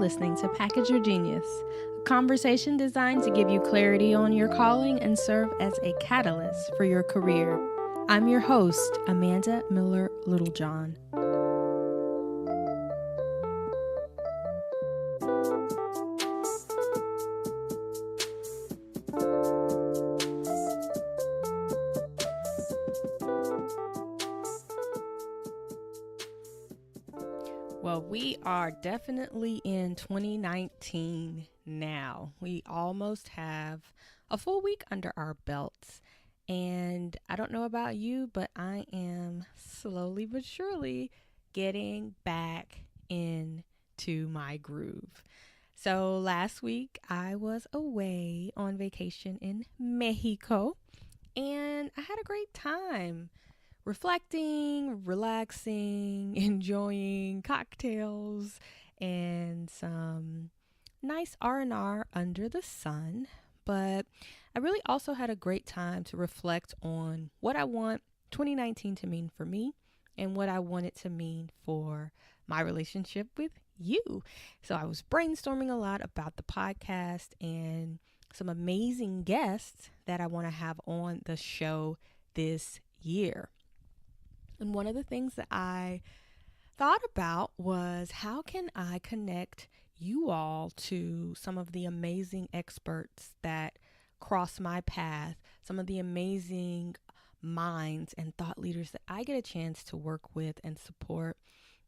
listening to Package Your Genius, a conversation designed to give you clarity on your calling and serve as a catalyst for your career. I'm your host, Amanda Miller Littlejohn. Well, we are definitely in 2019 now. We almost have a full week under our belts. And I don't know about you, but I am slowly but surely getting back into my groove. So last week I was away on vacation in Mexico, and I had a great time. Reflecting, relaxing, enjoying cocktails, and some nice R&R under the sun. But I really also had a great time to reflect on what I want 2019 to mean for me and what I want it to mean for my relationship with you. So I was brainstorming a lot about the podcast and some amazing guests that I want to have on the show this year. And one of the things that I thought about was, how can I connect you all to some of the amazing experts that cross my path, some of the amazing minds and thought leaders that I get a chance to work with and support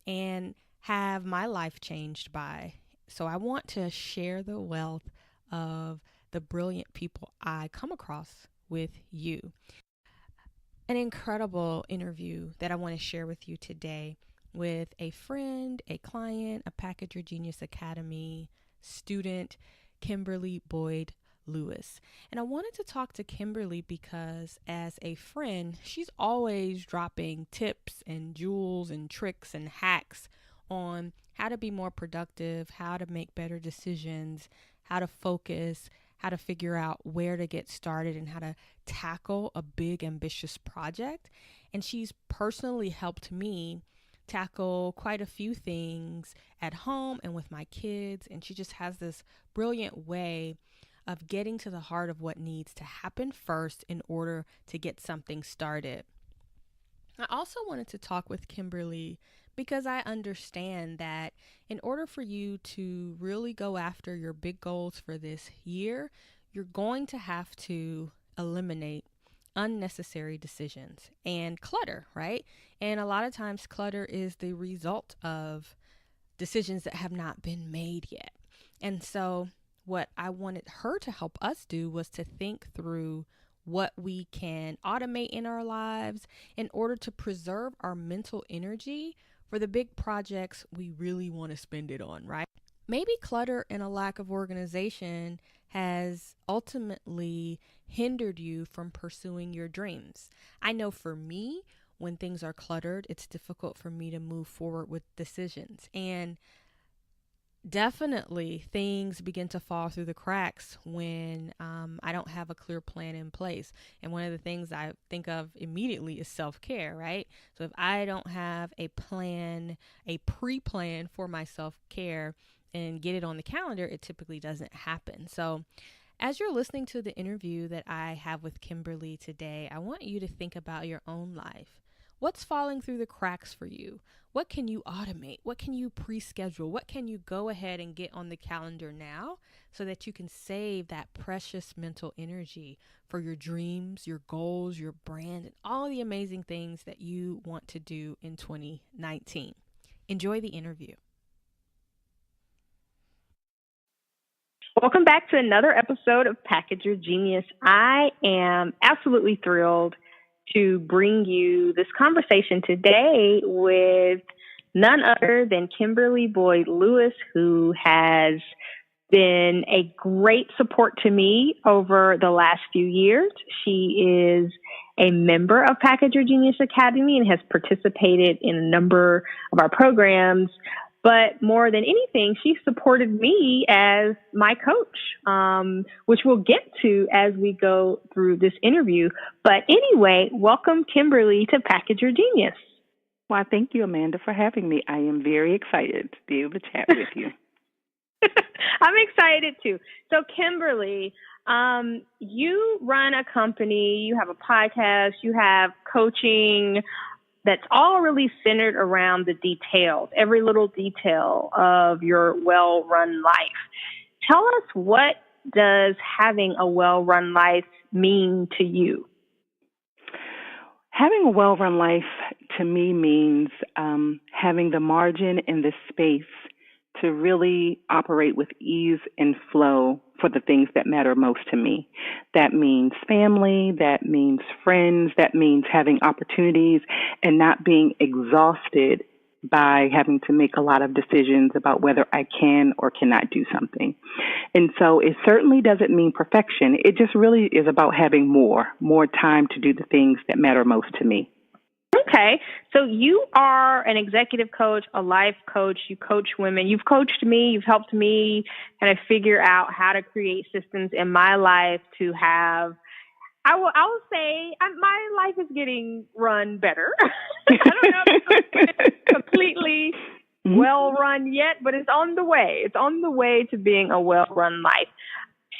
and have my life changed by. So I want to share the wealth of the brilliant people I come across with you. An incredible interview that I want to share with you today with a friend, a client, a Package Your Genius Academy student, Kimberly Boyd Lewis. And I wanted to talk to Kimberly because as a friend, she's always dropping tips and jewels and tricks and hacks on how to be more productive, how to make better decisions, how to focus, how to figure out where to get started, and how to tackle a big, ambitious project. And she's personally helped me tackle quite a few things at home and with my kids. And she just has this brilliant way of getting to the heart of what needs to happen first in order to get something started. I also wanted to talk with Kimberly because I understand that in order for you to really go after your big goals for this year, you're going to have to eliminate unnecessary decisions and clutter, right? And a lot of times clutter is the result of decisions that have not been made yet. And so what I wanted her to help us do was to think through what we can automate in our lives in order to preserve our mental energy for the big projects we really want to spend it on, right? Maybe clutter and a lack of organization has ultimately hindered you from pursuing your dreams. I know for me, when things are cluttered, it's difficult for me to move forward with decisions. And definitely things begin to fall through the cracks when I don't have a clear plan in place. And one of the things I think of immediately is self-care, right? So if I don't have a plan, a pre-plan for my self-care and get it on the calendar, it typically doesn't happen. So as you're listening to the interview that I have with Kimberly today, I want you to think about your own life. What's falling through the cracks for you? What can you automate? What can you pre-schedule? What can you go ahead and get on the calendar now so that you can save that precious mental energy for your dreams, your goals, your brand, and all the amazing things that you want to do in 2019? Enjoy the interview. Welcome back to another episode of Package Your Genius. I am absolutely thrilled to bring you this conversation today with none other than Kimberly Boyd Lewis, who has been a great support to me over the last few years. She is a member of Package Your Genius Academy and has participated in a number of our programs. But more than anything, she supported me as my coach, which we'll get to as we go through this interview. But anyway, welcome, Kimberly, to Package Your Genius. Well, thank you, Amanda, for having me. I am very excited to be able to chat with you. I'm excited too. So, Kimberly, you run a company, you have a podcast, you have coaching that's all really centered around the details, every little detail of your well-run life. Tell us, what does having a well-run life mean to you? Having a well-run life to me means having the margin and the space to really operate with ease and flow for the things that matter most to me. That means family, that means friends, that means having opportunities and not being exhausted by having to make a lot of decisions about whether I can or cannot do something. And so it certainly doesn't mean perfection. It just really is about having more time to do the things that matter most to me. Okay. So you are an executive coach, a life coach. You coach women. You've coached me. You've helped me kind of figure out how to create systems in my life to have, I will say my life is getting run better. I don't know if it's completely well run yet, but it's on the way. It's on the way to being a well run life.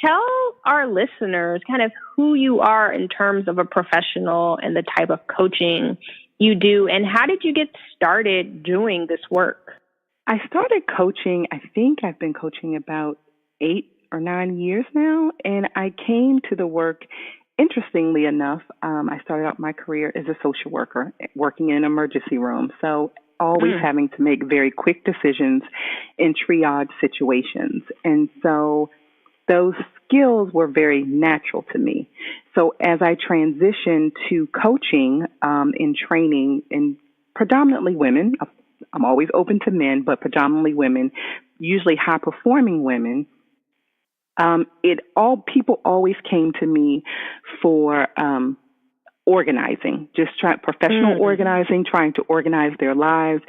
Tell our listeners kind of who you are in terms of a professional and the type of coaching you do, and how did you get started doing this work? I started coaching, I think I've been coaching about 8 or 9 years now, and I came to the work, interestingly enough, I started out my career as a social worker, working in an emergency room, so always having to make very quick decisions in triage situations, and so those skills were very natural to me. So as I transitioned to coaching in training in predominantly women, I'm always open to men, but predominantly women, usually high-performing women, people always came to me for organizing, professional organizing, trying to organize their lives.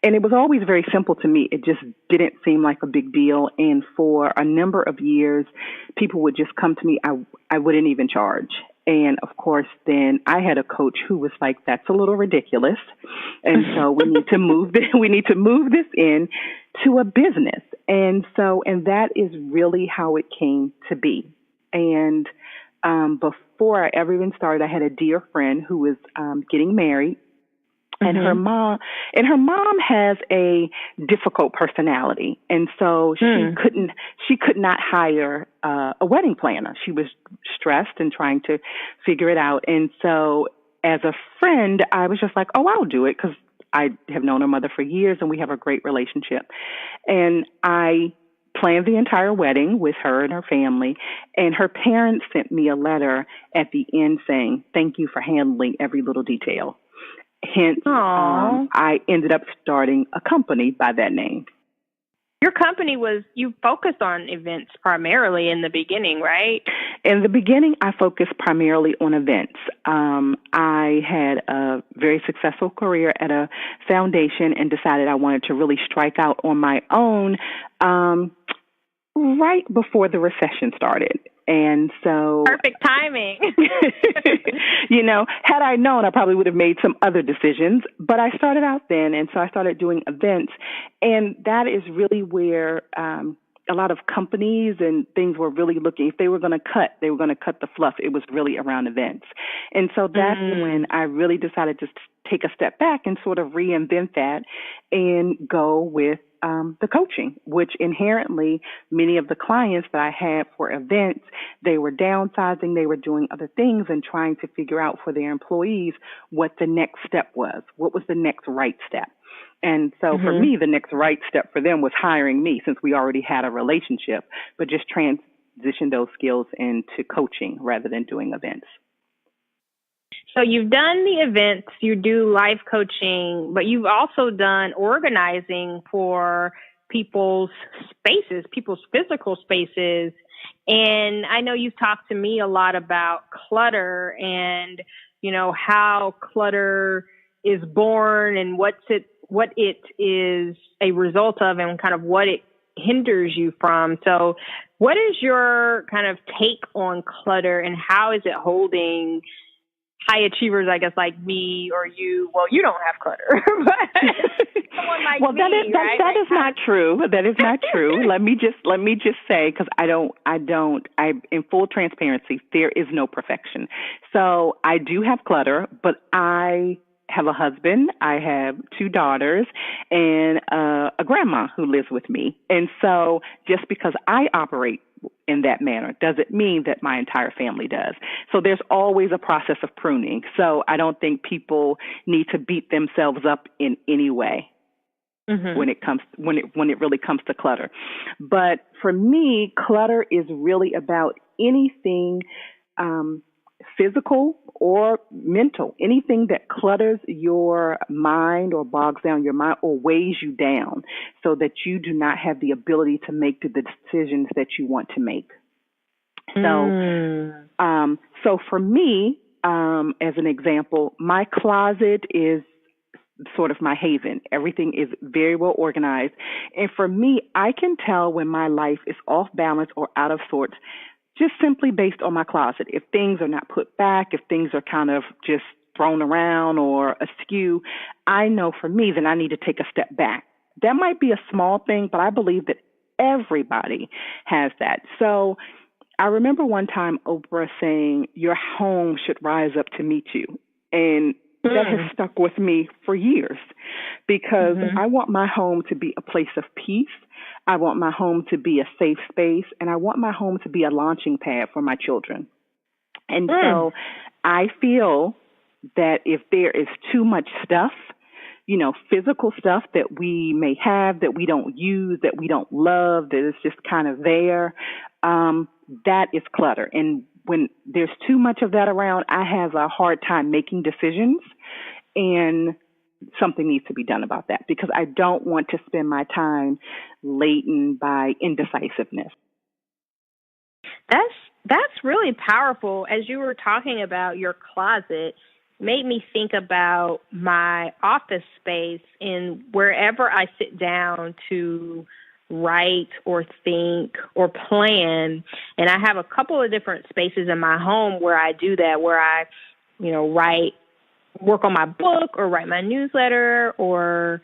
And it was always very simple to me. It just didn't seem like a big deal. And for a number of years, people would just come to me. I wouldn't even charge. And of course, then I had a coach who was like, "That's a little ridiculous." And so we need to move this in to a business. And that is really how it came to be. And before I ever even started, I had a dear friend who was getting married. And her mom has a difficult personality, and so she could not hire a wedding planner. She was stressed and trying to figure it out. And so, as a friend, I was just like, "Oh, I'll do it," because I have known her mother for years, and we have a great relationship. And I planned the entire wedding with her and her family, and her parents sent me a letter at the end saying, "Thank you for handling every little detail." Hence, I ended up starting a company by that name. Your company you focused on events primarily in the beginning, right? In the beginning, I focused primarily on events. I had a very successful career at a foundation and decided I wanted to really strike out on my own right before the recession started. And so perfect timing. Had I known, I probably would have made some other decisions, but I started out then. And so I started doing events, and that is really where a lot of companies and things were really looking. If they were going to cut the fluff. It was really around events. And so that's when I really decided to take a step back and sort of reinvent that and go with the coaching, which inherently many of the clients that I had for events, they were downsizing, they were doing other things and trying to figure out for their employees what the next step was, what was the next right step. And so for me, the next right step for them was hiring me, since we already had a relationship, but just transition those skills into coaching rather than doing events. So you've done the events, you do life coaching, but you've also done organizing for people's spaces, people's physical spaces. And I know you've talked to me a lot about clutter and, how clutter is born and what it is a result of and kind of what it hinders you from. So what is your kind of take on clutter, and how is it holding high achievers, I guess, like me or you. Well, you don't have clutter, but someone like well, me, that is not true. That is not true. Let me just say, because I'm in full transparency, there is no perfection. So I do have clutter, but I have a husband, I have 2 daughters, and a grandma who lives with me. And so just because I operate in that manner doesn't mean that my entire family does. So there's always a process of pruning. So I don't think people need to beat themselves up in any way when it really comes to clutter. But for me, clutter is really about anything physical or mental, anything that clutters your mind or bogs down your mind or weighs you down so that you do not have the ability to make the decisions that you want to make. So for me, as an example, my closet is sort of my haven. Everything is very well organized. And for me, I can tell when my life is off balance or out of sorts just simply based on my closet. If things are not put back, if things are kind of just thrown around or askew, I know for me that I need to take a step back. That might be a small thing, but I believe that everybody has that. So I remember one time Oprah saying, your home should rise up to meet you. And that has stuck with me for years because I want my home to be a place of peace. I want my home to be a safe space, and I want my home to be a launching pad for my children. And so I feel that if there is too much stuff, physical stuff that we may have, that we don't use, that we don't love, that is just kind of there, that is clutter. And when there's too much of that around, I have a hard time making decisions, and something needs to be done about that because I don't want to spend my time laden by indecisiveness. That's really powerful. As you were talking about your closet, made me think about my office space and wherever I sit down to write or think or plan. And I have a couple of different spaces in my home where I do that, where I, work on my book or write my newsletter or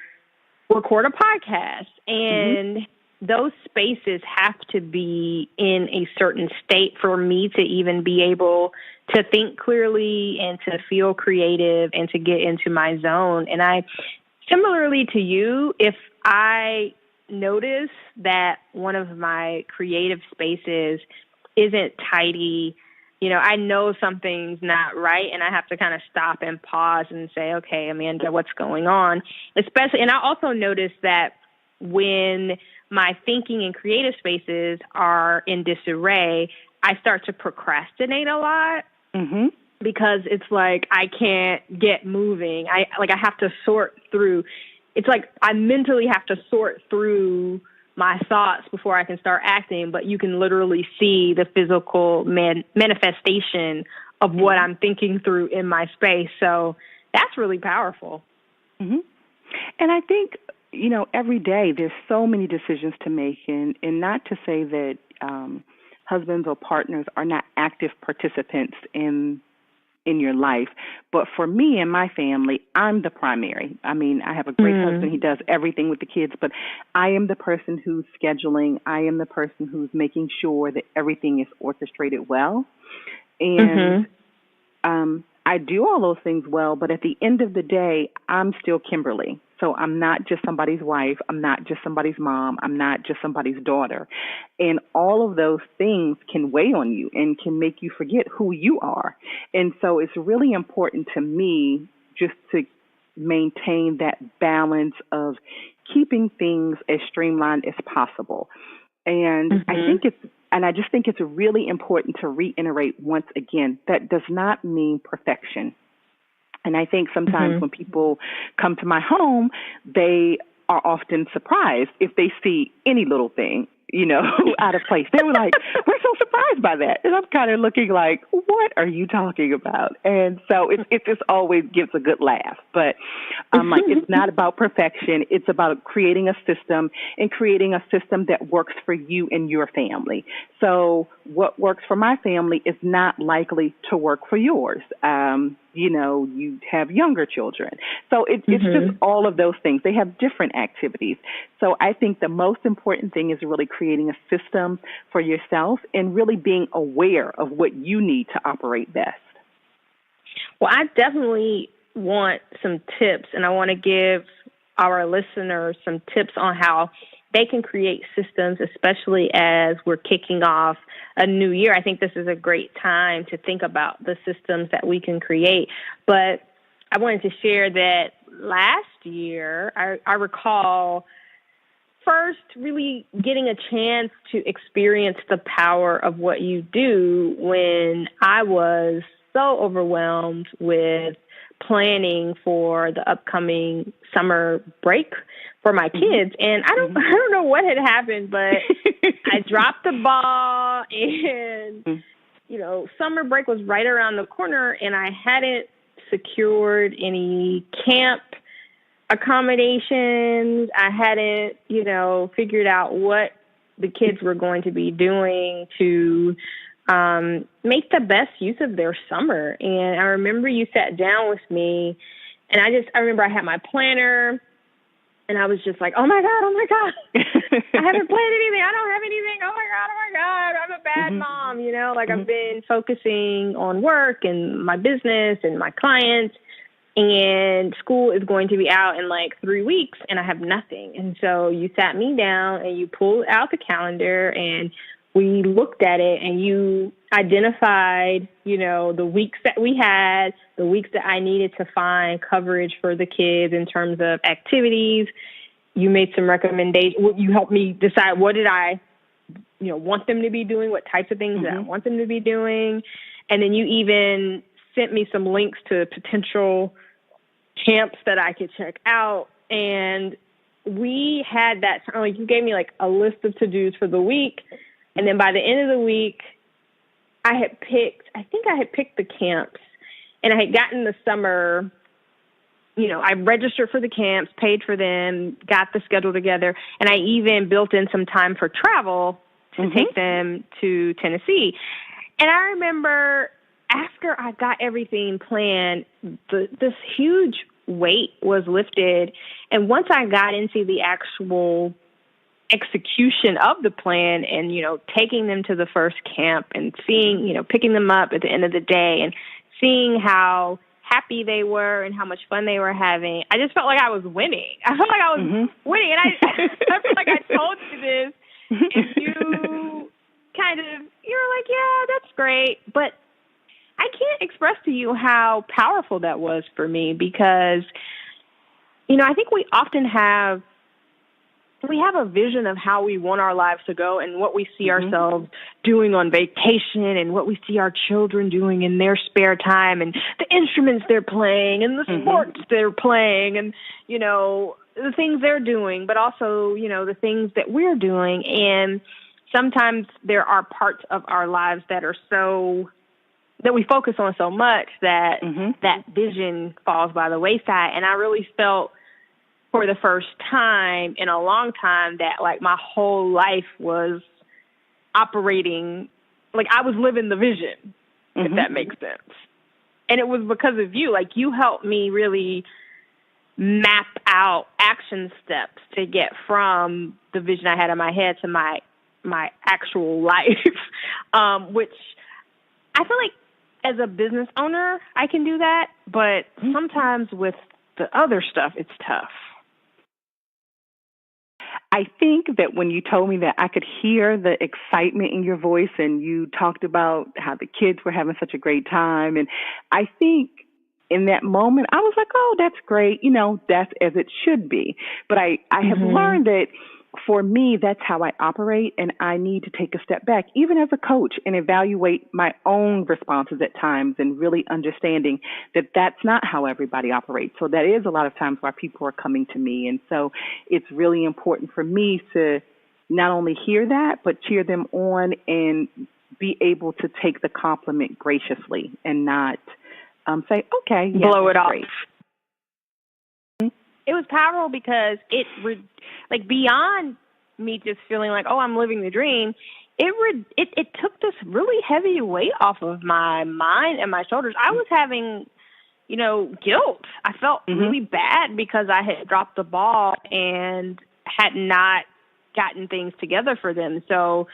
record a podcast. And those spaces have to be in a certain state for me to even be able to think clearly and to feel creative and to get into my zone. And I, similarly to you, if I notice that one of my creative spaces isn't tidy, I know something's not right, and I have to kind of stop and pause and say, okay, Amanda, what's going on? And I also notice that when my thinking and creative spaces are in disarray, I start to procrastinate a lot because it's like I can't get moving. I have to sort through. It's like I mentally have to sort through my thoughts before I can start acting, but you can literally see the physical manifestation of what I'm thinking through in my space. So that's really powerful. And I think, every day there's so many decisions to make, and not to say that husbands or partners are not active participants in your life. But for me and my family, I'm the primary. I have a great husband. He does everything with the kids, but I am the person who's scheduling. I am the person who's making sure that everything is orchestrated well. And I do all those things well, but at the end of the day, I'm still Kimberly. So I'm not just somebody's wife. I'm not just somebody's mom. I'm not just somebody's daughter. And all of those things can weigh on you and can make you forget who you are. And so it's really important to me just to maintain that balance of keeping things as streamlined as possible. And I just think it's really important to reiterate once again, that does not mean perfection. And I think sometimes when people come to my home, they are often surprised if they see any little thing, out of place. They were like, we're so surprised by that. And I'm kind of looking like, what are you talking about? And so it just always gives a good laugh. But it's not about perfection. It's about creating a system and creating a system that works for you and your family. So what works for my family is not likely to work for yours. you have younger children. So it's just all of those things. They have different activities. So I think the most important thing is really creating a system for yourself and really being aware of what you need to operate best. Well, I definitely want some tips, and I want to give our listeners some tips on how they can create systems, especially as we're kicking off a new year. I think this is a great time to think about the systems that we can create. But I wanted to share that last year, I recall first really getting a chance to experience the power of what you do when I was so overwhelmed with planning for the upcoming summer break for my kids. And I don't know what had happened, but I dropped the ball and, summer break was right around the corner and I hadn't secured any camp accommodations. I hadn't, figured out what the kids were going to be doing to make the best use of their summer. And I remember you sat down with me and I remember I had my planner and I was just like, oh my God, I haven't planned anything. I don't have anything. Oh my God, I'm a bad mom. I've been focusing on work and my business and my clients, and school is going to be out in like 3 weeks and I have nothing. And so you sat me down and you pulled out the calendar and we looked at it and you identified, the weeks that we had, the weeks that I needed to find coverage for the kids in terms of activities. You made some recommendations. You helped me decide what did I, want them to be doing, what types of things that I want them to be doing. And then you even sent me some links to potential camps that I could check out. And we had that, you gave me like a list of to-dos for the week. And then by the end of the week, I had picked the camps and I had gotten the summer, I registered for the camps, paid for them, got the schedule together. And I even built in some time for travel to take them to Tennessee. And I remember after I got everything planned, this huge weight was lifted. And once I got into the actual execution of the plan and, taking them to the first camp and seeing, picking them up at the end of the day and seeing how happy they were and how much fun they were having, I just felt like I was winning. I felt like I was winning. And I feel like I told you this and you were like, yeah, that's great. But I can't express to you how powerful that was for me because, I think we often have a vision of how we want our lives to go and what we see ourselves doing on vacation and what we see our children doing in their spare time and the instruments they're playing and the sports they're playing and, the things they're doing, but also, the things that we're doing. And sometimes there are parts of our lives that we focus on so much that that vision falls by the wayside. And I really felt for the first time in a long time that like my whole life was operating, like I was living the vision, if that makes sense. And it was because of you. Like you helped me really map out action steps to get from the vision I had in my head to my actual life, which I feel like as a business owner, I can do that. But sometimes with the other stuff, it's tough. I think that when you told me that, I could hear the excitement in your voice and you talked about how the kids were having such a great time. And I think in that moment, I was like, oh, that's great. That's as it should be. But I have learned that for me, that's how I operate. And I need to take a step back, even as a coach, and evaluate my own responses at times and really understanding that that's not how everybody operates. So that is a lot of times why people are coming to me. And so it's really important for me to not only hear that, but cheer them on and be able to take the compliment graciously and not say, okay, yeah, blow it off. Great. It was powerful because beyond me just feeling like, oh, I'm living the dream, it took this really heavy weight off of my mind and my shoulders. I was having guilt. I felt really bad because I had dropped the ball and had not gotten things together for them. So,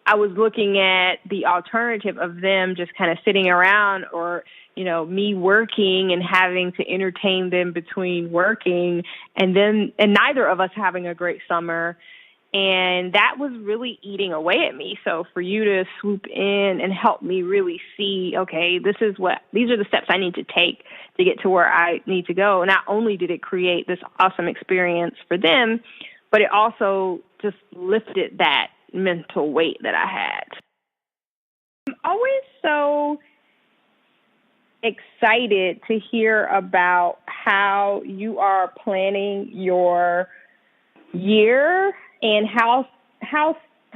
I was looking at the alternative of them just kind of sitting around, or, me working and having to entertain them between working, and neither of us having a great summer. And that was really eating away at me. So for you to swoop in and help me really see, okay, these are the steps I need to take to get to where I need to go. Not only did it create this awesome experience for them, but it also just lifted that mental weight that I had. I'm always so excited to hear about how you are planning your year and how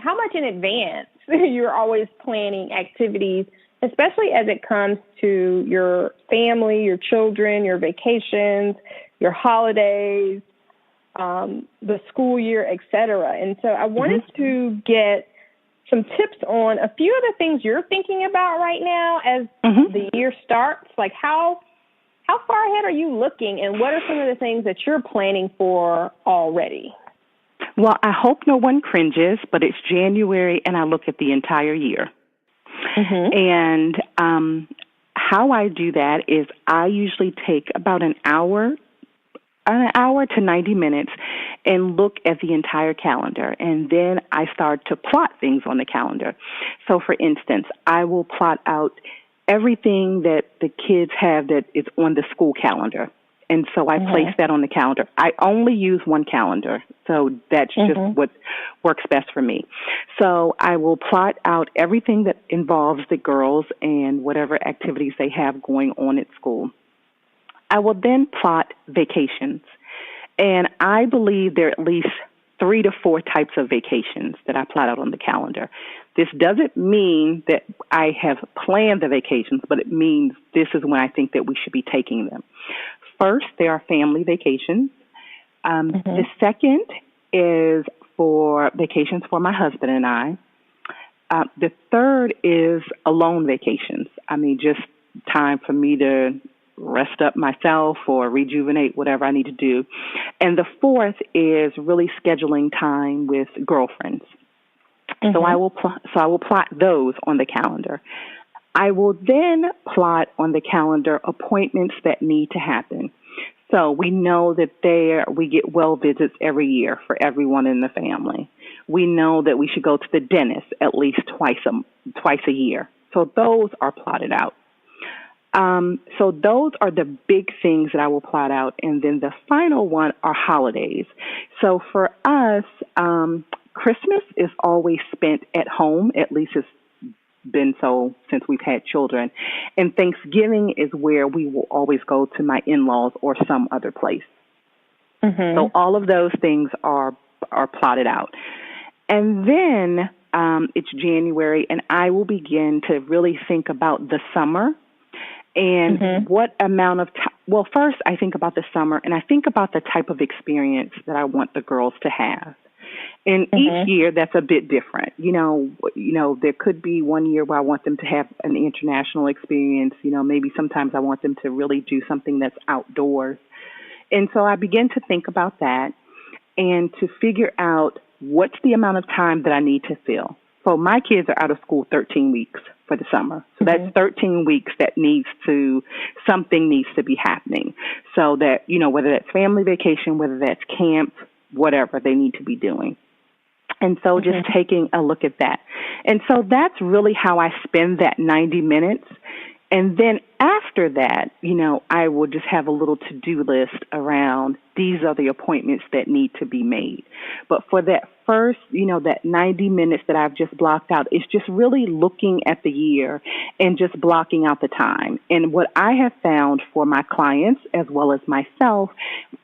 much in advance you're always planning activities, especially as it comes to your family, your children, your vacations, your holidays, the school year, etc. And so I wanted to get some tips on a few of the things you're thinking about right now as the year starts. Like how far ahead are you looking, and what are some of the things that you're planning for already? Well, I hope no one cringes, but it's January and I look at the entire year. And how I do that is I usually take about an hour to 90 minutes and look at the entire calendar. And then I start to plot things on the calendar. So, for instance, I will plot out everything that the kids have that is on the school calendar. And so I place that on the calendar. I only use one calendar, so that's just what works best for me. So I will plot out everything that involves the girls and whatever activities they have going on at school. I will then plot vacations. And I believe there are at least 3 to 4 types of vacations that I plot out on the calendar. This doesn't mean that I have planned the vacations, but it means this is when I think that we should be taking them. First, there are family vacations. The second is for vacations for my husband and I. The third is alone vacations. I mean, just time for me to rest up myself or rejuvenate whatever I need to do. And the fourth is really scheduling time with girlfriends. So I will plot those on the calendar. I will then plot on the calendar appointments that need to happen. So we know that we get well visits every year for everyone in the family. We know that we should go to the dentist at least twice a year. So those are plotted out. So those are the big things that I will plot out. And then the final one are holidays. So for us, Christmas is always spent at home, at least it's been so since we've had children. And Thanksgiving is where we will always go to my in-laws or some other place. So all of those things are plotted out. And then it's January, and I will begin to really think about the summer and what amount of time. Well, first I think about the summer, and I think about the type of experience that I want the girls to have. And each year that's a bit different. You know, there could be one year where I want them to have an international experience. You know, maybe sometimes I want them to really do something that's outdoors. And so I begin to think about that and to figure out what's the amount of time that I need to fill. So my kids are out of school 13 weeks for the summer. So that's 13 weeks that something needs to be happening. So that, you know, whether that's family vacation, whether that's camp, whatever they need to be doing. And so just taking a look at that. And so that's really how I spend that 90 minutes. And then after that, you know, I will just have a little to-do list around these are the appointments that need to be made. But for that first, you know, that 90 minutes that I've just blocked out, it's just really looking at the year and just blocking out the time. And what I have found for my clients as well as myself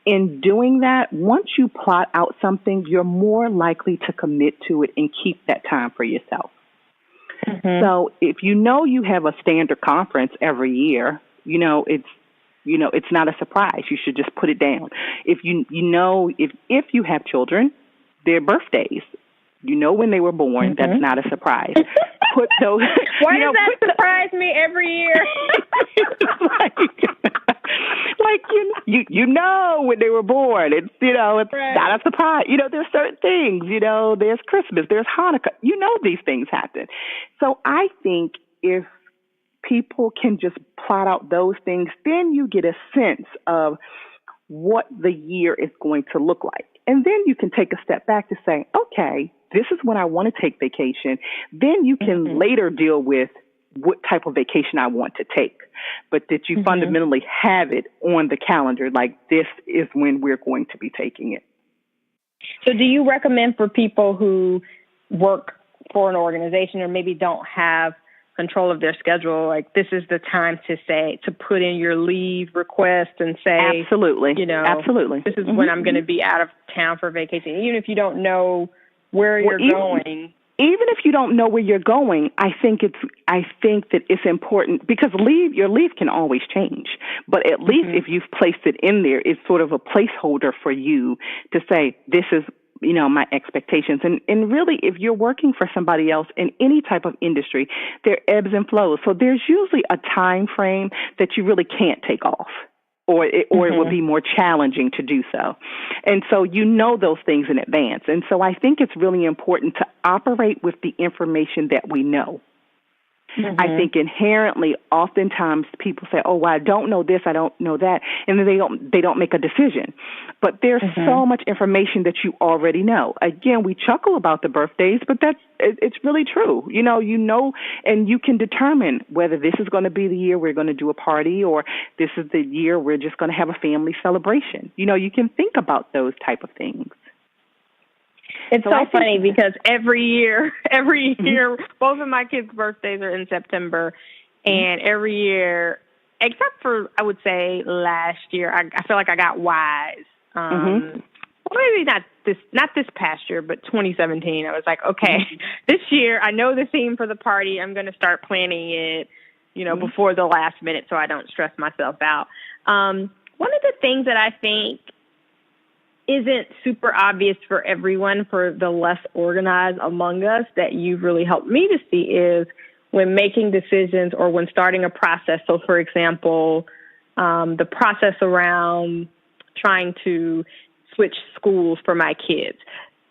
in doing that, once you plot out something, you're more likely to commit to it and keep that time for yourself. So if you know you have a standard conference every year, it's not a surprise. You should just put it down. If if you have children, their birthdays, you know when they were born, that's not a surprise. put those. Why does that surprise me every year? like you know when they were born. It's it's right. not a surprise. There's certain things. There's Christmas, there's Hanukkah. These things happen. So I think if people can just plot out those things, then you get a sense of what the year is going to look like. And then you can take a step back to say, okay, this is when I want to take vacation. Then you can later deal with what type of vacation I want to take. But that you fundamentally have it on the calendar, like this is when we're going to be taking it. So do you recommend for people who work for an organization or maybe don't have control of their schedule, like this is the time to put in your leave request and say, absolutely, absolutely, this is when I'm going to be out of town for vacation, even if you don't know where you're going. Even if you don't know where you're going, I think that it's important because your leave can always change. But at least if you've placed it in there, it's sort of a placeholder for you to say, this is my expectations. And really, if you're working for somebody else in any type of industry, there ebbs and flows. So there's usually a time frame that you really can't take off, or it will be more challenging to do so. And so those things in advance. And so I think it's really important to operate with the information that we know. I think inherently, oftentimes people say, "Oh, well, I don't know this, I don't know that," and then they don't make a decision. But there's so much information that you already know. Again, we chuckle about the birthdays, but it's really true. And you can determine whether this is going to be the year we're going to do a party, or this is the year we're just going to have a family celebration. You can think about those type of things. It's so funny because every year, both of my kids' birthdays are in September, and every year, except for, I would say, last year, I feel like I got wise. Well, maybe not this past year, but 2017, I was like, okay, this year, I know the theme for the party. I'm going to start planning it, before the last minute so I don't stress myself out. One of the things that I think isn't super obvious for everyone, for the less organized among us, that you've really helped me to see is when making decisions or when starting a process. So, for example, the process around trying to switch schools for my kids.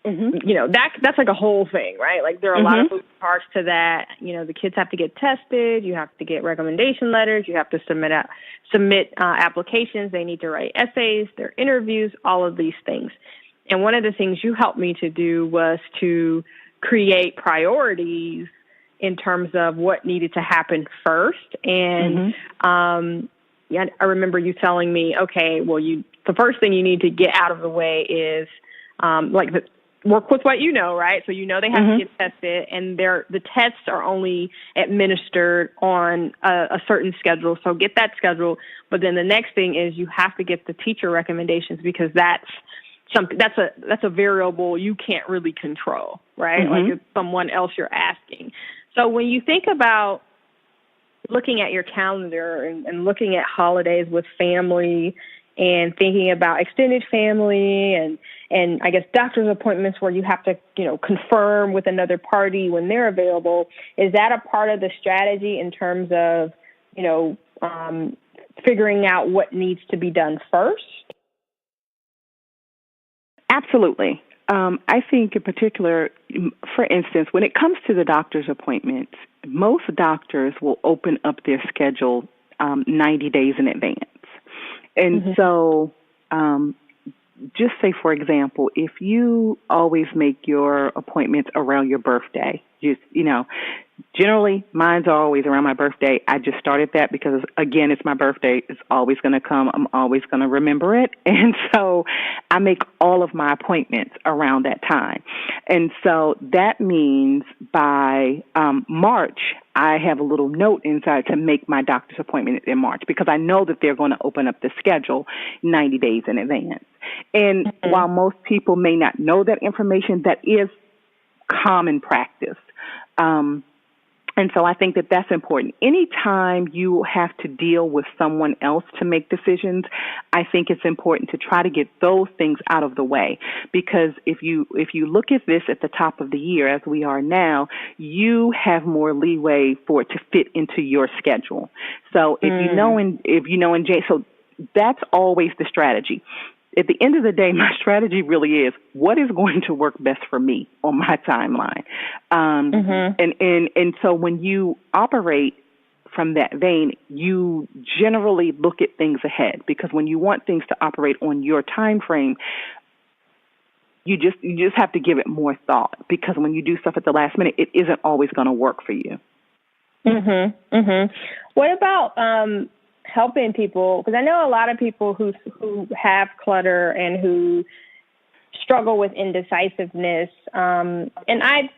That's like a whole thing, right? Like there are a lot of moving parts to that. The kids have to get tested. You have to get recommendation letters. You have to submit applications. They need to write essays, their interviews, all of these things. And one of the things you helped me to do was to create priorities in terms of what needed to happen first. And I remember you telling me, okay, well, the first thing you need to get out of the way is work with what right? So they have to get tested, and the tests are only administered on a certain schedule. So get that schedule. But then the next thing is you have to get the teacher recommendations, because that's a variable you can't really control, right? Like it's someone else you're asking. So when you think about looking at your calendar and looking at holidays with family and thinking about extended family and I guess doctor's appointments where you have to, confirm with another party when they're available, is that a part of the strategy in terms of, figuring out what needs to be done first? Absolutely. I think in particular, for instance, when it comes to the doctor's appointments, most doctors will open up their schedule 90 days in advance. And so just say, for example, if you always make your appointments around your birthday, generally mine's always around my birthday. I just started that because, again, it's my birthday. It's always going to come. I'm always going to remember it. And so I make all of my appointments around that time. And so that means by March, I have a little note inside to make my doctor's appointment in March, because I know that they're going to open up the schedule 90 days in advance. And while most people may not know that information, that is common practice. And so I think that that's important. Anytime you have to deal with someone else to make decisions, I think it's important to try to get those things out of the way. Because if you look at this at the top of the year, as we are now, you have more leeway for it to fit into your schedule. So so that's always the strategy. At the end of the day, my strategy really is what is going to work best for me on my timeline. And so when you operate from that vein, you generally look at things ahead, because when you want things to operate on your time frame, you just have to give it more thought, because when you do stuff at the last minute, it isn't always going to work for you. What about helping people? Because I know a lot of people who have clutter and who struggle with indecisiveness, and I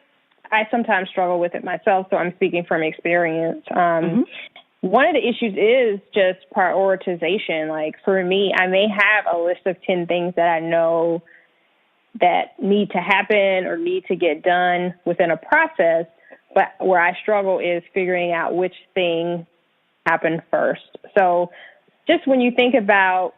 sometimes struggle with it myself, so I'm speaking from experience. One of the issues is just prioritization. Like for me, I may have a list of 10 things that I know that need to happen or need to get done within a process, but where I struggle is figuring out which thing happened first. So just when you think about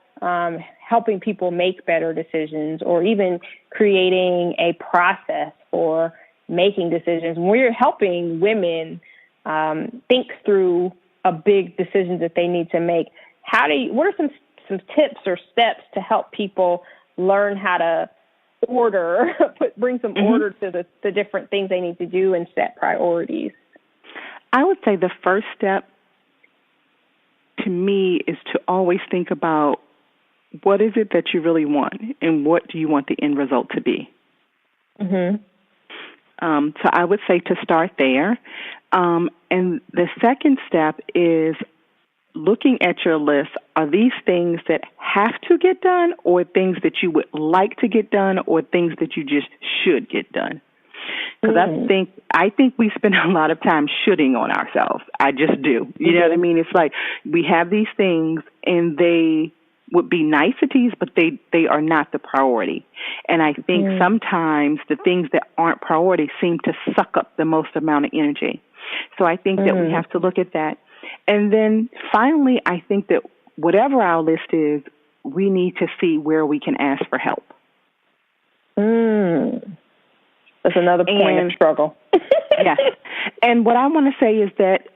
helping people make better decisions, or even creating a process for making decisions, when you're helping women think through a big decision that they need to make, what are some tips or steps to help people learn how to bring some order to the different things they need to do and set priorities? I would say the first step to me is to always think about what is it that you really want and what do you want the end result to be. So I would say to start there. And the second step is looking at your list. Are these things that have to get done, or things that you would like to get done, or things that you just should get done? Because I think we spend a lot of time shoulding on ourselves. I just do. You know what I mean? It's like we have these things and they would be niceties, but they are not the priority. And I think sometimes the things that aren't priority seem to suck up the most amount of energy. So I think that we have to look at that. And then finally, I think that whatever our list is, we need to see where we can ask for help. That's another point of struggle. Yes. And what I want to say is that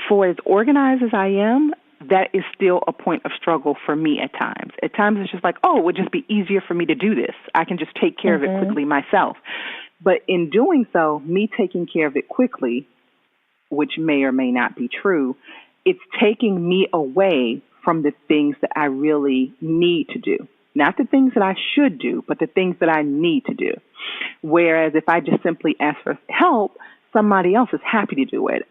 for as organized as I am, that is still a point of struggle for me at times. At times it's just like, oh, it would just be easier for me to do this. I can just take care of it quickly myself. But in doing so, me taking care of it quickly, which may or may not be true, it's taking me away from the things that I really need to do. Not the things that I should do, but the things that I need to do. Whereas if I just simply ask for help, somebody else is happy to do it.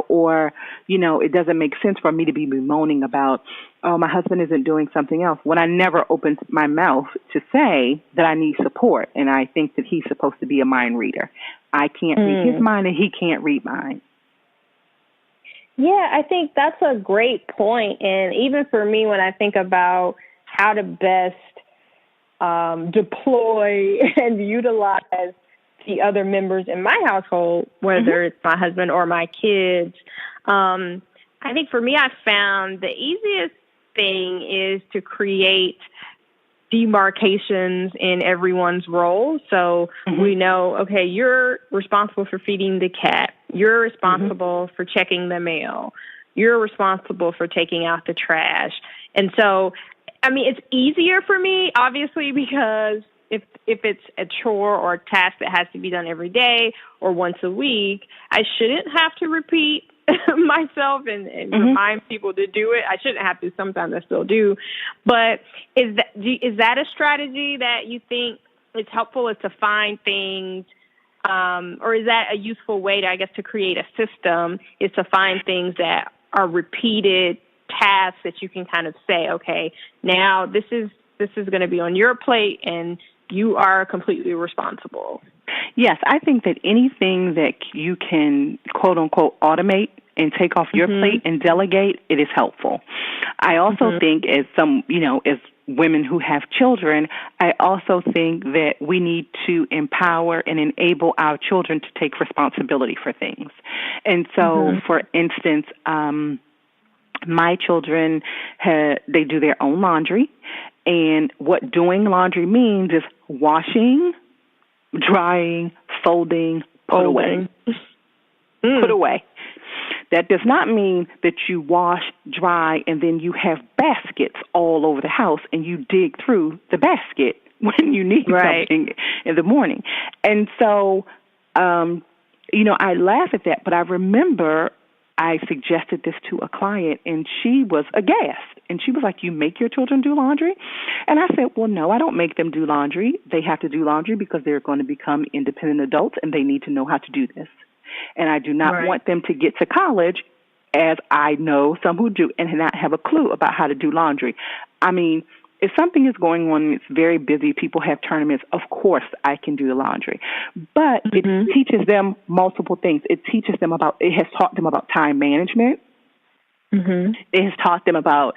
Or it doesn't make sense for me to be bemoaning about, oh, my husband isn't doing something else, when I never opened my mouth to say that I need support, and I think that he's supposed to be a mind reader. I can't read his mind, and he can't read mine. Yeah, I think that's a great point. And even for me, when I think about how to best deploy and utilize the other members in my household, whether it's my husband or my kids, I think for me, I found the easiest thing is to create demarcations in everyone's role. So we know, okay, you're responsible for feeding the cat. You're responsible for checking the mail. You're responsible for taking out the trash. And so, I mean, it's easier for me, obviously, because if it's a chore or a task that has to be done every day or once a week, I shouldn't have to repeat myself and remind people to do it. I shouldn't have to. Sometimes I still do. But is that a strategy that you think is helpful, is to find things, or is that a useful way to, I guess, to create a system, is to find things that are repeated tasks that you can kind of say, okay, now this is going to be on your plate and you are completely responsible? Yes, I think that anything that you can, quote unquote, automate and take off your plate and delegate, it is helpful. I also think as women who have children, I also think that we need to empower and enable our children to take responsibility for things. And so, for instance, my children, they do their own laundry. And what doing laundry means is washing, drying, folding, put away. Put away. That does not mean that you wash, dry, and then you have baskets all over the house and you dig through the basket when you need something in the morning. And so, I laugh at that, but I remember I suggested this to a client, and she was aghast. And she was like, "You make your children do laundry?" And I said, "Well, no, I don't make them do laundry. They have to do laundry because they're going to become independent adults, and they need to know how to do this. And I do not want them to get to college, as I know some who do, and not have a clue about how to do laundry. I mean, if something is going on and it's very busy, people have tournaments, of course I can do the laundry. But it teaches them multiple things. It has taught them about time management. It has taught them about,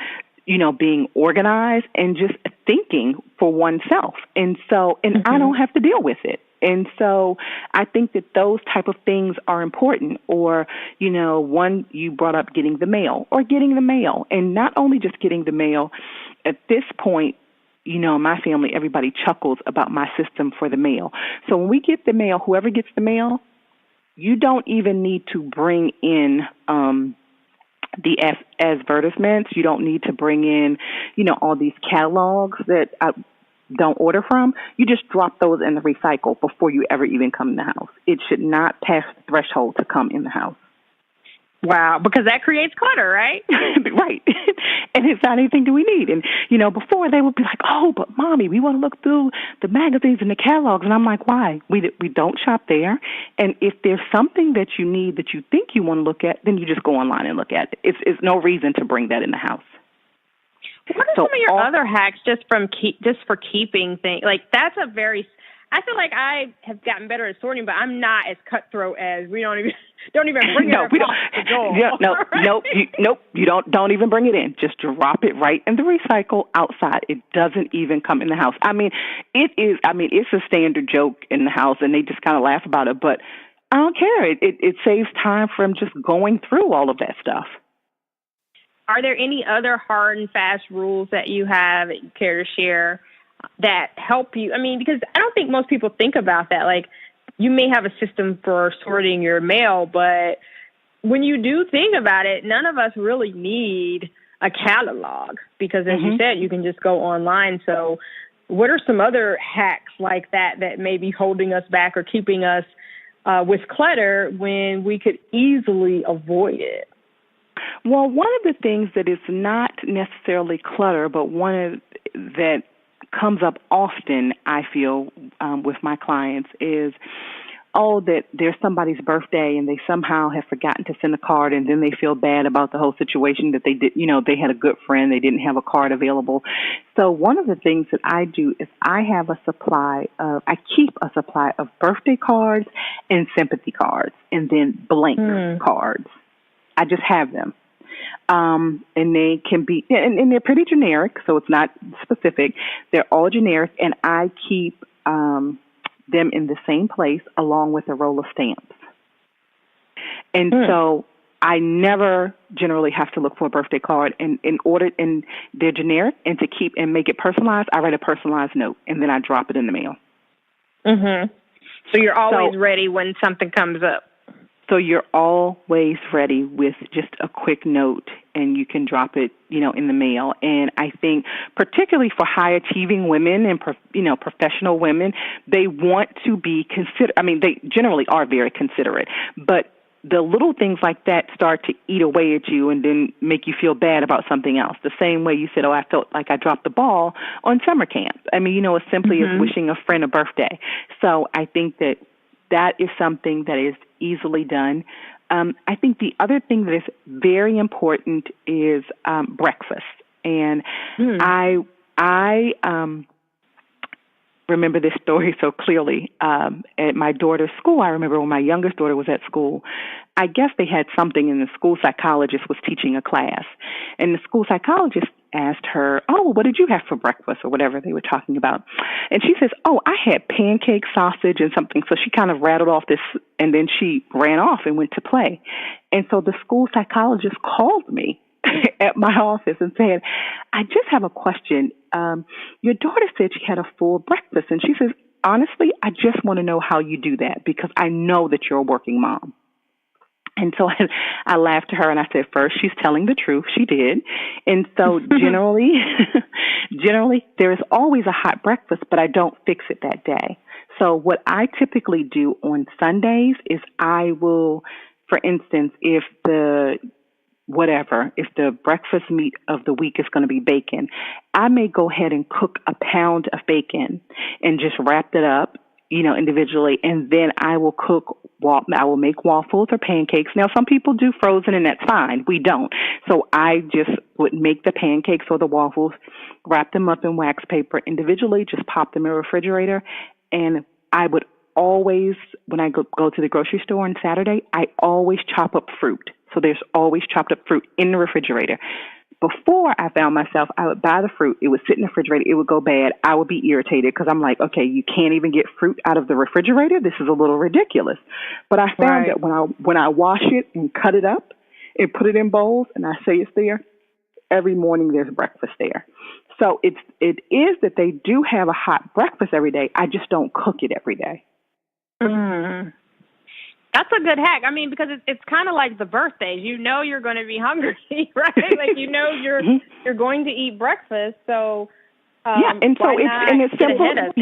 being organized and just thinking for oneself. And so, I don't have to deal with it. And so I think that those type of things are important. Or, one, you brought up getting the mail. And not only just getting the mail. At this point, in my family, everybody chuckles about my system for the mail. So when we get the mail, whoever gets the mail, you don't even need to bring in the advertisements. You don't need to bring in, all these catalogs that I don't order from. You just drop those in the recycle before you ever even come in the house. It should not pass the threshold to come in the house. Wow, because that creates clutter, right? Right. And it's not anything that we need. And, before they would be like, "Oh, but Mommy, we want to look through the magazines and the catalogs." And I'm like, "Why? We don't shop there. And if there's something that you need that you think you want to look at, then you just go online and look at it. It's no reason to bring that in the house." What are some of your other hacks just for keeping things? Like, that's I feel like I have gotten better at sorting, but I'm not as cutthroat as we don't even bring it across the door. Yeah, you don't even bring it in. Just drop it right in the recycle outside. It doesn't even come in the house. It's a standard joke in the house, and they just kind of laugh about it, but I don't care. It saves time from just going through all of that stuff. Are there any other hard and fast rules that you have that you care to share that help you? Because I don't think most people think about that. Like, you may have a system for sorting your mail, but when you do think about it, none of us really need a catalog because, as you said, you can just go online. So what are some other hacks like that may be holding us back or keeping us with clutter when we could easily avoid it? Well, one of the things that is not necessarily clutter, but one that comes up often, I feel, with my clients is, that there's somebody's birthday and they somehow have forgotten to send a card, and then they feel bad about the whole situation that they did, they had a good friend, they didn't have a card available. So one of the things that I do is I keep a supply of birthday cards and sympathy cards and then blank cards. I just have them. And they can be, and they're pretty generic, so it's not specific. They're all generic, and I keep them in the same place along with a roll of stamps. And so I never generally have to look for a birthday card. And they're generic, and to keep and make it personalized, I write a personalized note, and then I drop it in the mail. So you're always ready when something comes up. So you're always ready with just a quick note, and you can drop it, in the mail. And I think particularly for high-achieving women and, professional women, they want to be considered. They generally are very considerate, but the little things like that start to eat away at you and then make you feel bad about something else. The same way you said, I felt like I dropped the ball on summer camp. As simply as wishing a friend a birthday. So I think that is something that is easily done. I think the other thing that is very important is breakfast. And I remember this story so clearly. At my daughter's school, I remember when my youngest daughter was at school, I guess they had something, and the school psychologist was teaching a class. And the school psychologist asked her, oh, what did you have for breakfast or whatever they were talking about. And she says, oh, I had pancake, sausage, and something. So she kind of rattled off this, and then she ran off and went to play. And so the school psychologist called me at my office and said, I just have a question. Your daughter said she had a full breakfast. And she says, honestly, I just want to know how you do that because I know that you're a working mom. And so I laughed at her and I said, first, she's telling the truth. She did. And so generally, there is always a hot breakfast, but I don't fix it that day. So what I typically do on Sundays is I will, for instance, if the breakfast meat of the week is going to be bacon, I may go ahead and cook a pound of bacon and just wrap it up, individually. And then I will make waffles or pancakes. Now, some people do frozen and that's fine. We don't. So I just would make the pancakes or the waffles, wrap them up in wax paper individually, just pop them in the refrigerator. And I would always, when I go to the grocery store on Saturday, I always chop up fruit. So there's always chopped up fruit in the refrigerator. Before I found myself, I would buy the fruit. It would sit in the refrigerator. It would go bad. I would be irritated because I'm like, okay, you can't even get fruit out of the refrigerator. This is a little ridiculous. But I found that when I wash it and cut it up and put it in bowls and I say it's there, every morning there's breakfast there. So it is that they do have a hot breakfast every day. I just don't cook it every day. Mm. That's a good hack. I mean, because it's kind of like the birthdays. You're going to be hungry, right? Like you're going to eat breakfast. So and so it's simple.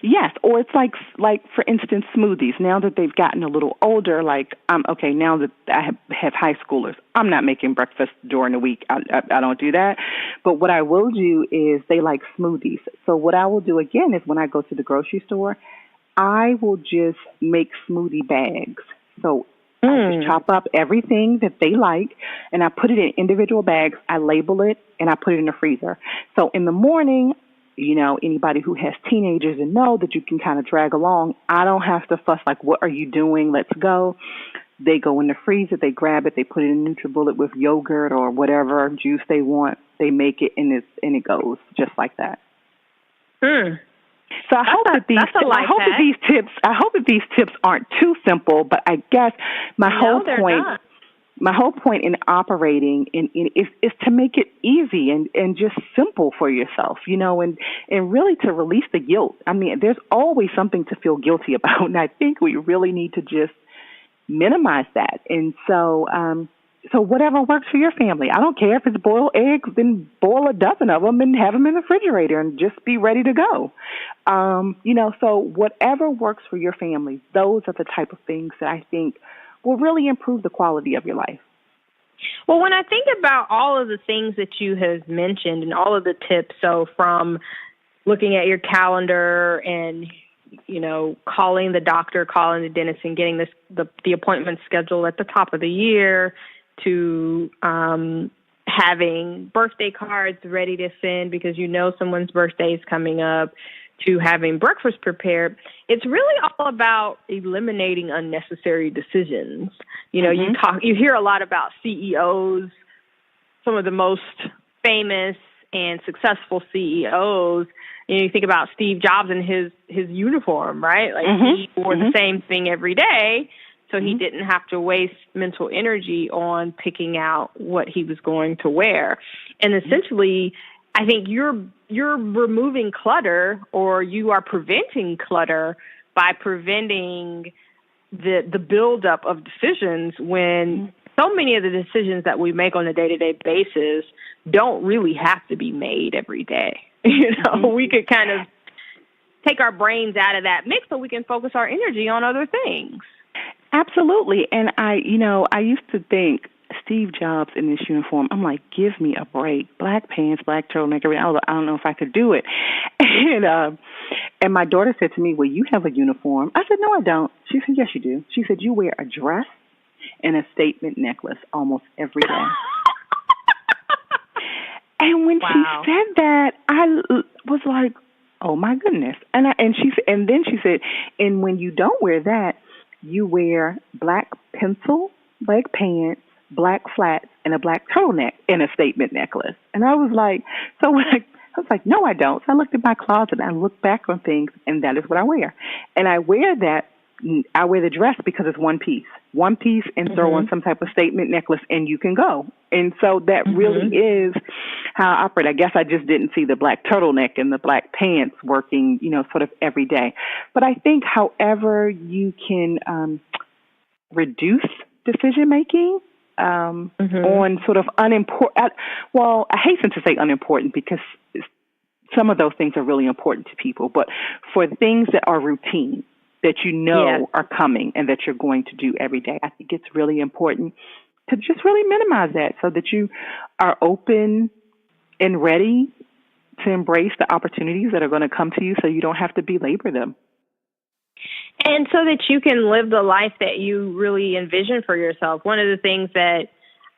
Yes, or it's like for instance, smoothies. Now that they've gotten a little older, like now that I have high schoolers, I'm not making breakfast during the week. I don't do that. But what I will do is they like smoothies. So what I will do again is when I go to the grocery store, I will just make smoothie bags. So I just chop up everything that they like, and I put it in individual bags. I label it, and I put it in the freezer. So in the morning, anybody who has teenagers and know that you can kind of drag along, I don't have to fuss like, what are you doing? Let's go. They go in the freezer, they grab it, they put it in NutriBullet with yogurt or whatever juice they want. They make it, and it goes just like that. So I hope that these tips aren't too simple, but I guess my whole point in operating is to make it easy and just simple for yourself, and really to release the guilt. I mean, there's always something to feel guilty about, and I think we really need to just minimize that. And so whatever works for your family. I don't care if it's boiled eggs, then boil a dozen of them and have them in the refrigerator and just be ready to go. So whatever works for your family, those are the type of things that I think will really improve the quality of your life. Well, when I think about all of the things that you have mentioned and all of the tips, so from looking at your calendar and calling the doctor, calling the dentist, and getting the appointment scheduled at the top of the year, to having birthday cards ready to send because someone's birthday is coming up, to having breakfast prepared. It's really all about eliminating unnecessary decisions. You hear a lot about CEOs, some of the most famous and successful CEOs. You think about Steve Jobs and his uniform, right? Like he wore the same thing every day. So he didn't have to waste mental energy on picking out what he was going to wear. And essentially, I think you're removing clutter, or you are preventing clutter by preventing the buildup of decisions when so many of the decisions that we make on a day-to-day basis don't really have to be made every day. We could kind of take our brains out of that mix so we can focus our energy on other things. Absolutely. And I used to think Steve Jobs in this uniform, I'm like, give me a break. Black pants, black turtleneck, I don't know if I could do it. And my daughter said to me, well, you have a uniform. I said, no, I don't. She said, yes, you do. She said, you wear a dress and a statement necklace almost every day. And when she said that, I was like, oh my goodness. And then she said, and when you don't wear that, you wear black pencil, black pants, black flats, and a black turtleneck and a statement necklace. And I was like, so when I was like, no, I don't. So I looked at my closet and I looked back on things, and that is what I wear. And I wear the dress because it's one piece and throw on some type of statement necklace and you can go. And so that really is how I operate. I guess I just didn't see the black turtleneck and the black pants working, sort of every day. But I think however you can reduce decision making on sort of unimportant, well, I hasten to say unimportant because some of those things are really important to people, but for things that are routine, that are coming and that you're going to do every day, I think it's really important to just really minimize that so that you are open and ready to embrace the opportunities that are going to come to you so you don't have to belabor them. And so that you can live the life that you really envision for yourself. One of the things that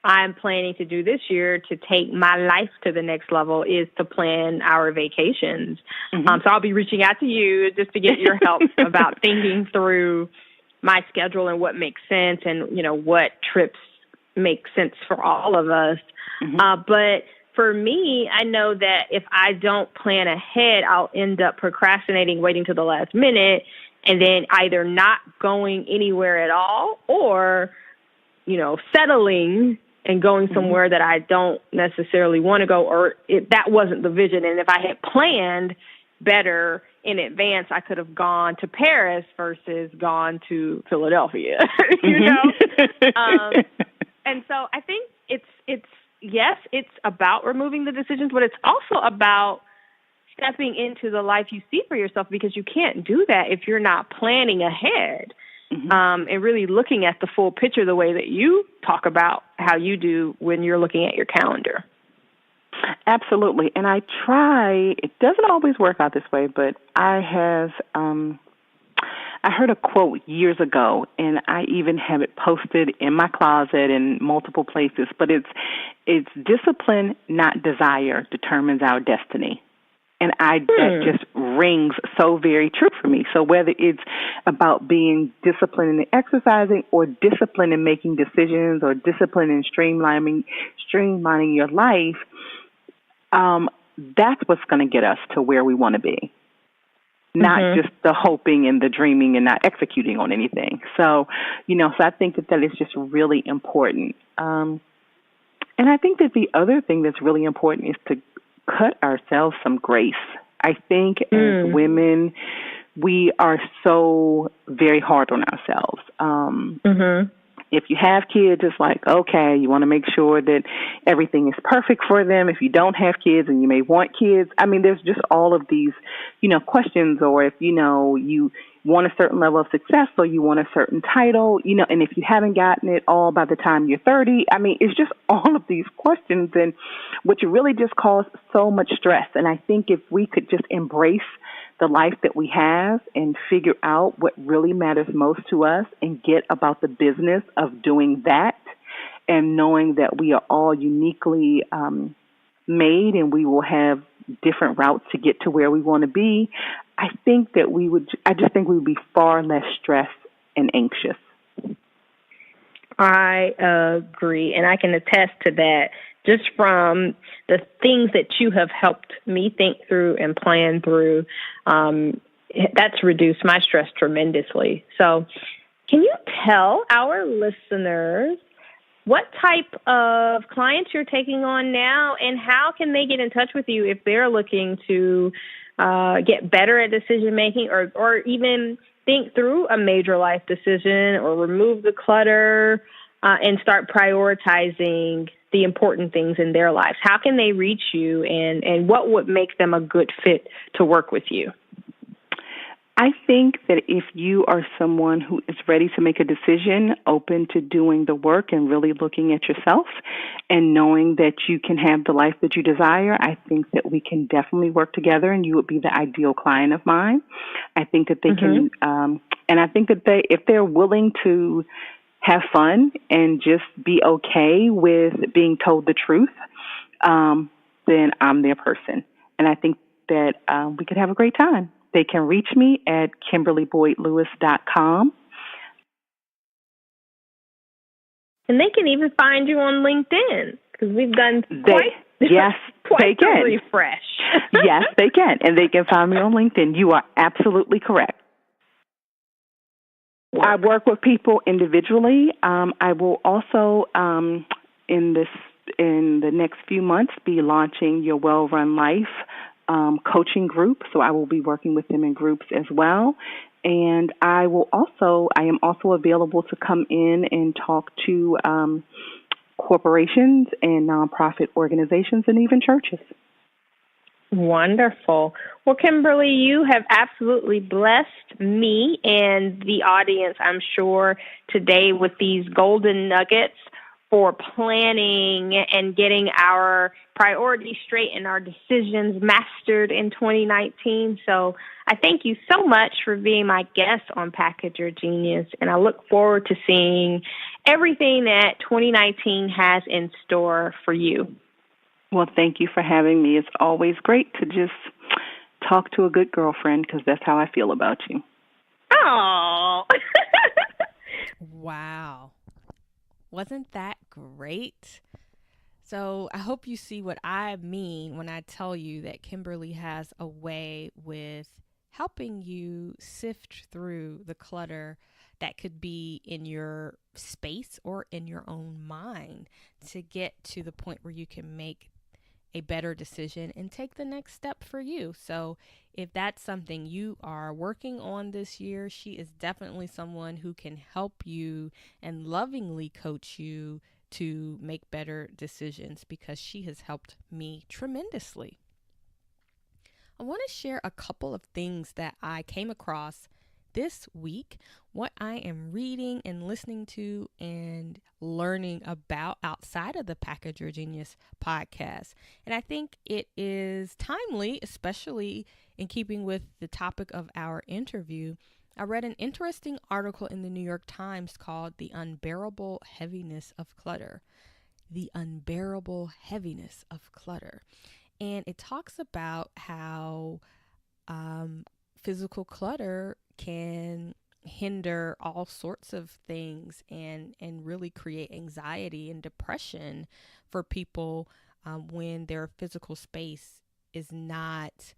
I'm planning to do this year to take my life to the next level is to plan our vacations. So I'll be reaching out to you just to get your help about thinking through my schedule and what makes sense and, what trips make sense for all of us. But for me, I know that if I don't plan ahead, I'll end up procrastinating, waiting till the last minute, and then either not going anywhere at all or, settling and going somewhere that I don't necessarily want to go, or that wasn't the vision. And if I had planned better in advance, I could have gone to Paris versus gone to Philadelphia, And so I think it's about removing the decisions, but it's also about stepping into the life you see for yourself, because you can't do that if you're not planning ahead. And really looking at the full picture the way that you talk about how you do when you're looking at your calendar. Absolutely. And I try, it doesn't always work out this way, but I heard a quote years ago, and I even have it posted in my closet in multiple places, but it's discipline, not desire, determines our destiny. And that just rings so very true for me. So whether it's about being disciplined in the exercising or disciplined in making decisions or disciplined in streamlining your life, that's what's going to get us to where we want to be. Not just the hoping and the dreaming and not executing on anything. So, so I think that is just really important. And I think that the other thing that's really important is to cut ourselves some grace. I think as women, we are so very hard on ourselves. If you have kids, it's like, okay, you want to make sure that everything is perfect for them. If you don't have kids and you may want kids, I mean, there's just all of these, questions. Or if, you want a certain level of success or you want a certain title, and if you haven't gotten it all by the time you're 30, I mean, it's just all of these questions, and which really just cause so much stress. And I think if we could just embrace the life that we have and figure out what really matters most to us and get about the business of doing that, and knowing that we are all uniquely made and we will have different routes to get to where we want to be, I just think we would be far less stressed and anxious. I agree, and I can attest to that just from the things that you have helped me think through and plan through. That's reduced my stress tremendously. So can you tell our listeners what type of clients you're taking on now, and how can they get in touch with you if they're looking to get better at decision making, or even think through a major life decision, or remove the clutter and start prioritizing the important things in their lives? How can they reach you, and what would make them a good fit to work with you? I think that if you are someone who is ready to make a decision, open to doing the work and really looking at yourself and knowing that you can have the life that you desire, I think that we can definitely work together, and you would be the ideal client of mine. I think that they can, and I think that if they're willing to have fun and just be okay with being told the truth, then I'm their person. And I think that we could have a great time. They can reach me at KimberlyBoydLewis.com. And they can even find you on LinkedIn because we've done quite they can. a refresh. Yes, they can. And they can find me on LinkedIn. You are absolutely correct. I work with people individually. I will also, in the next few months, be launching Your Well-Run Life coaching group. So I will be working with them in groups as well. And I am also available to come in and talk to corporations and nonprofit organizations and even churches. Wonderful. Well, Kimberly, you have absolutely blessed me and the audience, I'm sure, today with these golden nuggets for planning and getting our priorities straight and our decisions mastered in 2019. So I thank you so much for being my guest on Package Your Genius, and I look forward to seeing everything that 2019 has in store for you. Well, thank you for having me. It's always great to just talk to a good girlfriend because that's how I feel about you. Oh, wow. Wasn't that great? So I hope you see what I mean when I tell you that Kimberly has a way with helping you sift through the clutter that could be in your space or in your own mind to get to the point where you can make a better decision and take the next step for you. So if that's something you are working on this year, she is definitely someone who can help you and lovingly coach you to make better decisions because she has helped me tremendously. I want to share a couple of things that I came across this week, what I am reading and listening to and learning about outside of the Package Your Genius podcast. And I think it is timely, especially in keeping with the topic of our interview. I read an interesting article in the New York Times called The Unbearable Heaviness of Clutter. The Unbearable Heaviness of Clutter. And it talks about how physical clutter can hinder all sorts of things and really create anxiety and depression for people when their physical space is not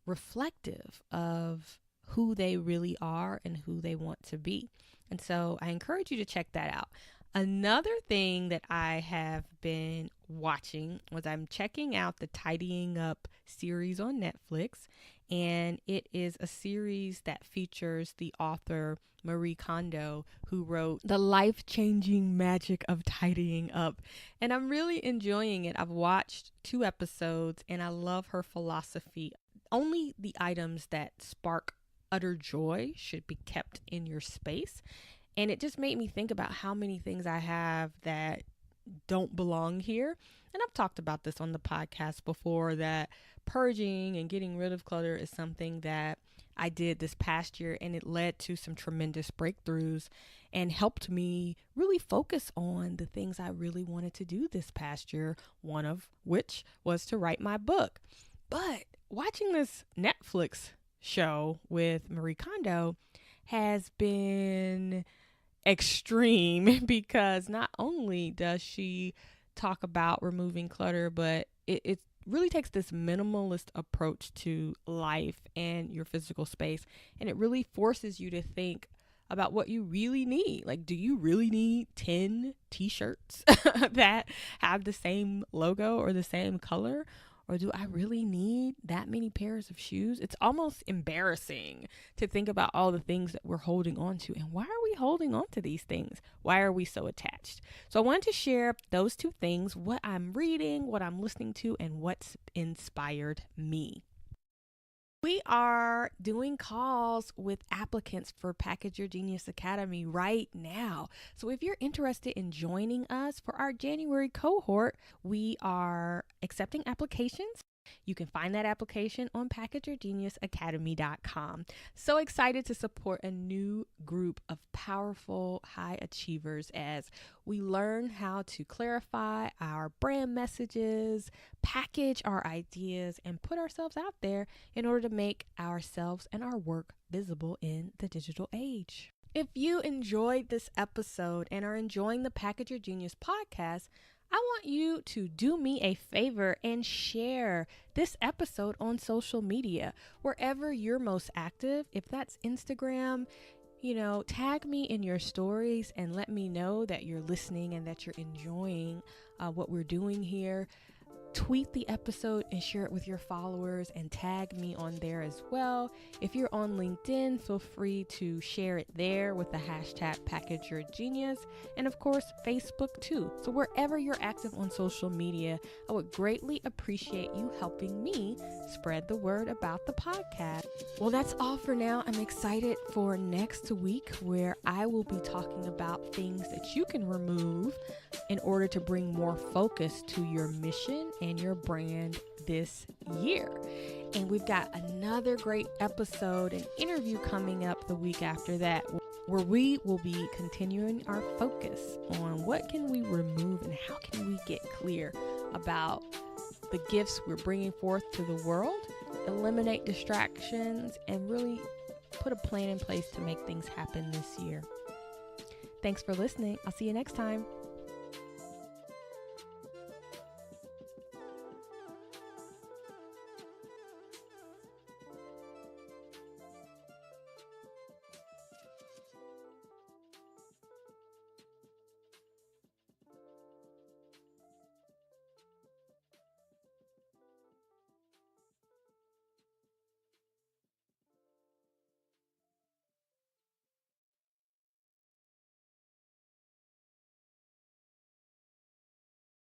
reflective of who they really are and who they want to be. And so I encourage you to check that out. Another thing that I have been watching was I'm checking out the Tidying Up series on Netflix. And it is a series that features the author Marie Kondo, who wrote The Life-Changing Magic of Tidying Up. And I'm really enjoying it. I've watched 2 episodes and I love her philosophy. Only the items that spark utter joy should be kept in your space. And it just made me think about how many things I have that don't belong here. And I've talked about this on the podcast before, that purging and getting rid of clutter is something that I did this past year, and it led to some tremendous breakthroughs and helped me really focus on the things I really wanted to do this past year, one of which was to write my book. But watching this Netflix show with Marie Kondo has been extreme because not only does she talk about removing clutter, but it really takes this minimalist approach to life and your physical space. And it really forces you to think about what you really need. Like, do you really need 10 t-shirts that have the same logo or the same color? Or do I really need that many pairs of shoes? It's almost embarrassing to think about all the things that we're holding on to. And why are we holding on to these things? Why are we so attached? So I wanted to share those 2 things, what I'm reading, what I'm listening to, and what's inspired me. We are doing calls with applicants for Package Your Genius Academy right now. So if you're interested in joining us for our January cohort, we are accepting applications. You can find that application on packageyourgeniusacademy.com. So excited to support a new group of powerful high achievers as we learn how to clarify our brand messages, package our ideas, and put ourselves out there in order to make ourselves and our work visible in the digital age. If you enjoyed this episode and are enjoying the Package Your Genius podcast, I want you to do me a favor and share this episode on social media, wherever you're most active. If that's Instagram, tag me in your stories and let me know that you're listening and that you're enjoying what we're doing here. Tweet the episode and share it with your followers and tag me on there as well. If you're on LinkedIn, feel free to share it there with the hashtag Package Your Genius, and of course Facebook too. So wherever you're active on social media, I would greatly appreciate you helping me spread the word about the podcast. Well, that's all for now. I'm excited for next week, where I will be talking about things that you can remove in order to bring more focus to your mission and your brand this year. And we've got another great episode and interview coming up the week after that, where we will be continuing our focus on what can we remove and how can we get clear about the gifts we're bringing forth to the world, eliminate distractions, and really put a plan in place to make things happen this year. Thanks for listening. I'll see you next time.